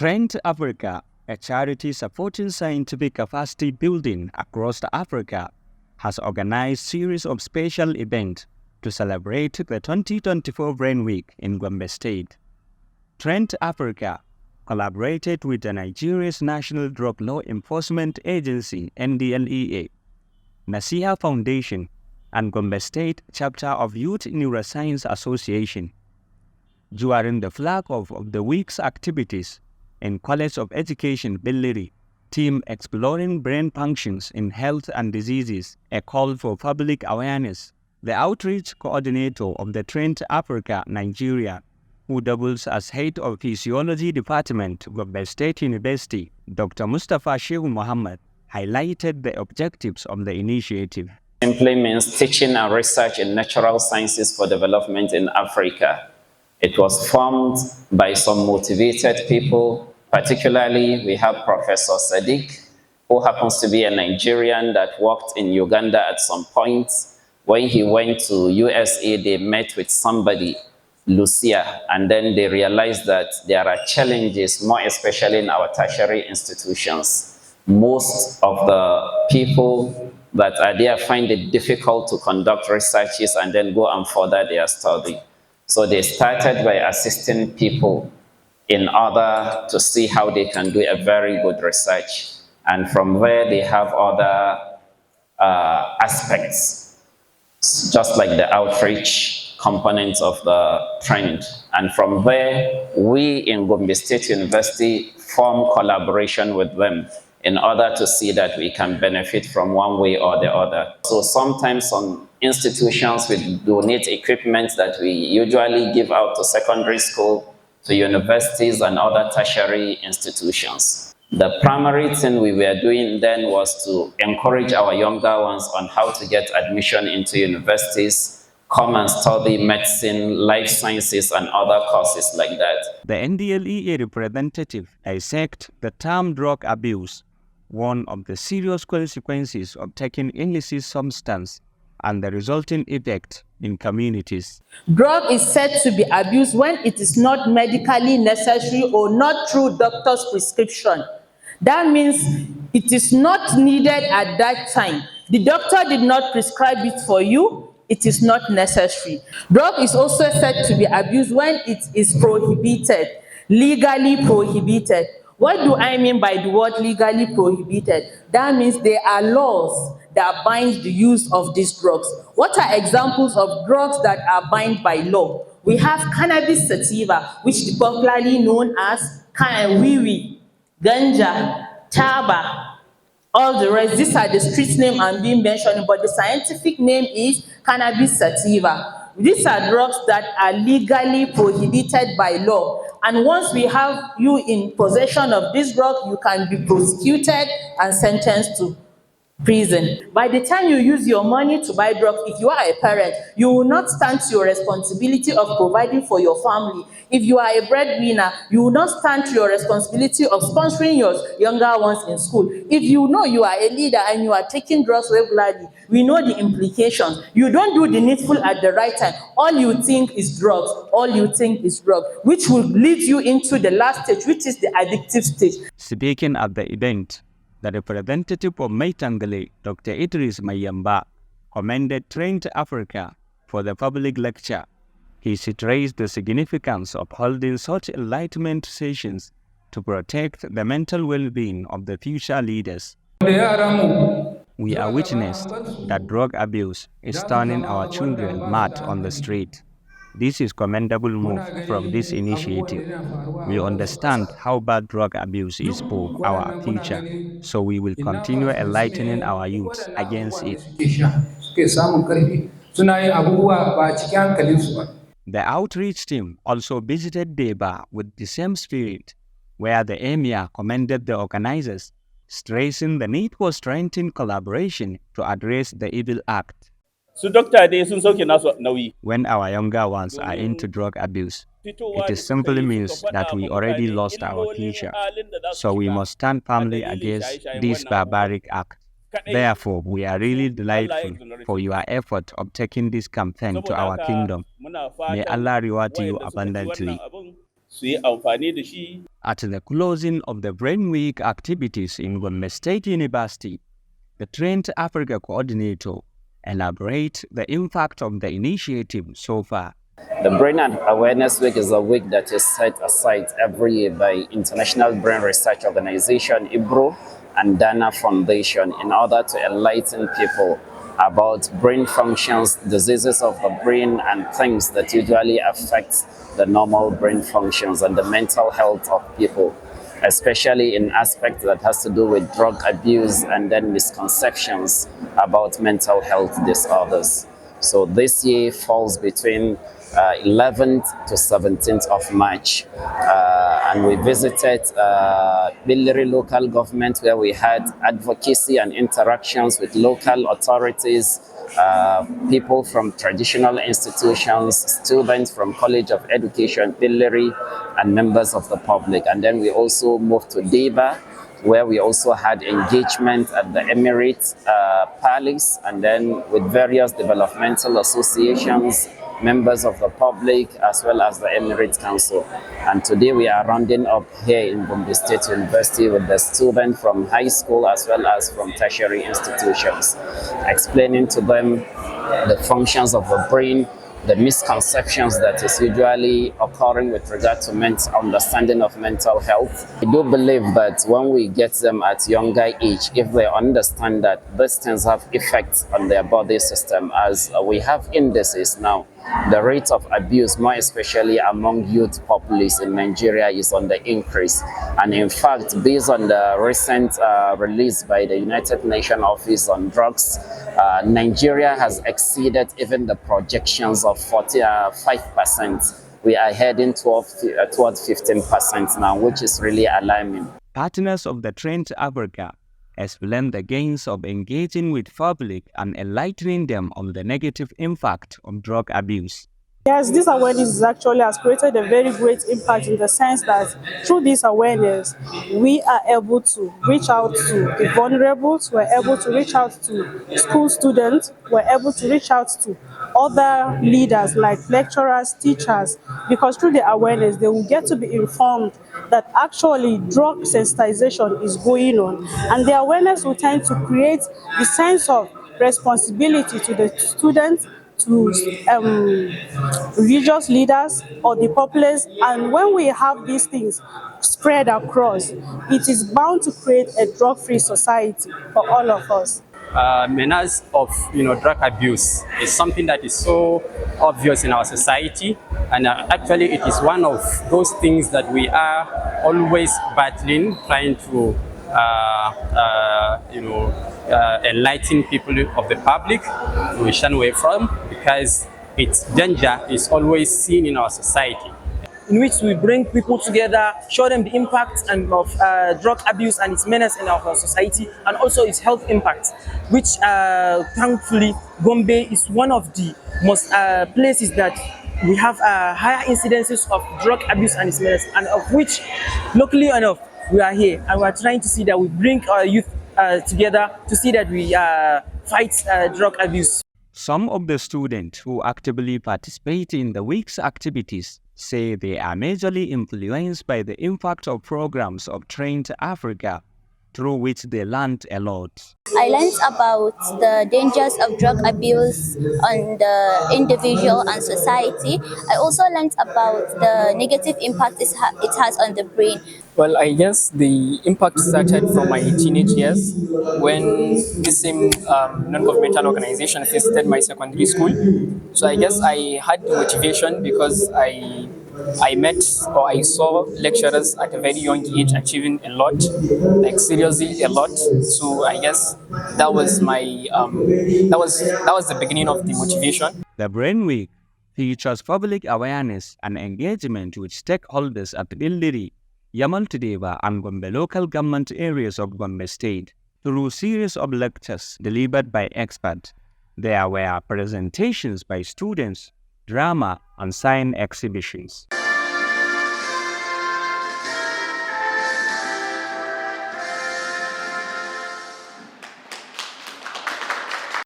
TReND Africa, a charity supporting scientific capacity building across Africa, has organized a series of special events to celebrate the 2024 Brain Week in Gombe State. TReND Africa collaborated with the Nigeria's National Drug Law Enforcement Agency (NDLEA), Nasiha Foundation, and Gombe State Chapter of Youth Neuroscience Association. During the flag-off of the week's activities in College of Education Billiri, team exploring brain functions in health and diseases, a call for public awareness. The outreach coordinator of the TReND Africa Nigeria, who doubles as head of Physiology Department, Gombe State University, Dr. Mustafa Shehu Muhammad, highlighted the objectives of the initiative. Simply means teaching and research in natural sciences for development in Africa. It was formed by some motivated people. Particularly, we have Professor Sadiq, who happens to be a Nigerian that worked in Uganda at some point. When he went to USA, they met with somebody, Lucia, and then they realized that there are challenges, more especially in our tertiary institutions. Most of the people that are there find it difficult to conduct researches and then go and further their study. So they started by assisting people in order to see how they can do a very good research. And from there, they have other aspects, just like the outreach components of the TReND. And from there, we in Gombe State University form collaboration with them in order to see that we can benefit from one way or the other. So sometimes some institutions will donate equipment that we usually give out to secondary school, to universities and other tertiary institutions. The primary thing we were doing then was to encourage our younger ones on how to get admission into universities, come and study medicine, life sciences, and other courses like that. The NDLEA representative dissected the term drug abuse, one of the serious consequences of taking illicit substance and the resulting effect in communities. Drug is said to be abused when it is not medically necessary or not through doctor's prescription. That means it is not needed at that time. The doctor did not prescribe it for you. It is not necessary. Drug is also said to be abused when it is prohibited, legally prohibited. What do I mean by the word legally prohibited? That means there are laws that bind the use of these drugs. What are examples of drugs that are bound by law? We have cannabis sativa, which is popularly known as wiwi, ganja, taba, all the rest. These are the street name I'm being mentioned, but the scientific name is cannabis sativa. These are drugs that are legally prohibited by law. And once we have you in possession of this drug, you can be prosecuted and sentenced to prison. By the time you use your money to buy drugs, if you are a parent, you will not stand to your responsibility of providing for your family. If you are a breadwinner, you will not stand to your responsibility of sponsoring your younger ones in school. If you know you are a leader and you are taking drugs regularly, we know the implications. You don't do the needful at the right time. All you think is drugs. All you think is drugs, which will lead you into the last stage, which is the addictive stage. Speaking at the event, the representative of Maitangale, Dr. Idris Mayamba, commended TReND Africa for the public lecture. He stressed the significance of holding such enlightenment sessions to protect the mental well-being of the future leaders. We are witnessed that drug abuse is turning our children mad on the street. This is a commendable move from this initiative. We understand how bad drug abuse is for our future, so we will continue enlightening our youth against it. The outreach team also visited Deba with the same spirit, where the emir commended the organizers, stressing the need for strengthened collaboration to address the evil act. When our younger ones are into drug abuse, it simply means that we already lost our future, so we must stand firmly against this barbaric act. Therefore, we are really delightful for your effort of taking this campaign to our kingdom. May Allah reward you abundantly. su yi amfani da shi. At the closing of the Brain Week activities in Gombe State University, the TReND Africa coordinator elaborates the impact of the initiative so far. The Brain Awareness Week is a week that is set aside every year by International Brain Research Organization, IBRO, and Dana Foundation in order to enlighten people about brain functions, diseases of the brain, and things that usually affect the normal brain functions and the mental health of people, especially in aspects that has to do with drug abuse and then misconceptions about mental health disorders. So this year falls between 11th to 17th of March. And we visited Billiri local government, where we had advocacy and interactions with local authorities, people from traditional institutions, students from College of Education, Billiri, and members of the public. And then we also moved to Deba, where we also had engagement at the Emirates Palace, and then with various developmental associations, members of the public, as well as the Emirates Council. And today we are rounding up here in Gombe State University with the students from high school as well as from tertiary institutions, explaining to them the functions of the brain, the misconceptions that is usually occurring with regard to understanding of mental health. I do believe that when we get them at younger age, if they understand that these things have effects on their body system, as we have indices now, the rate of abuse, more especially among youth populace in Nigeria, is on the increase. And in fact, based on the recent release by the United Nations Office on Drugs, Nigeria has exceeded even the projections of 45%. We are heading towards 15% now, which is really alarming. Partners of the TReND Africa explain the gains of engaging with public and enlightening them on the negative impact of drug abuse. Yes, this awareness actually has created a very great impact, in the sense that through this awareness, we are able to reach out to the vulnerable, we're able to reach out to school students, we're able to reach out to other leaders like lecturers, teachers, because through the awareness, they will get to be informed that actually drug sensitization is going on. And the awareness will tend to create the sense of responsibility to the students, to religious leaders or the populace. And when we have these things spread across, it is bound to create a drug-free society for all of us. Menace of drug abuse is something that is so obvious in our society, and actually it is one of those things that we are always battling, trying to enlighten people of the public to shun away from, because its danger is always seen in our society. In which we bring people together, show them the impact of drug abuse and its menace in our society, and also its health impact, which thankfully Gombe is one of the most places that we have higher incidences of drug abuse and its menace, and of which, luckily enough, we are here and we are trying to see that we bring our youth together to see that we fight drug abuse. Some of the students who actively participate in the week's activities say they are majorly influenced by the impact of programs of TReND Africa, through which they learned a lot. I learned about the dangers of drug abuse on the individual and society. I also learned about the negative impact it has on the brain. Well, I guess the impact started from my teenage years, when the same non-governmental organization visited my secondary school. So I guess I had the motivation because I met or I saw lecturers at a very young age achieving a lot, like seriously a lot. So I guess that was my that was the beginning of the motivation. The Brain Week features public awareness and engagement with stakeholders at Billiri, Yamal Tudeba, and Gombe local government areas of Gombe State through a series of lectures delivered by experts. There were presentations by students, drama, and science exhibitions.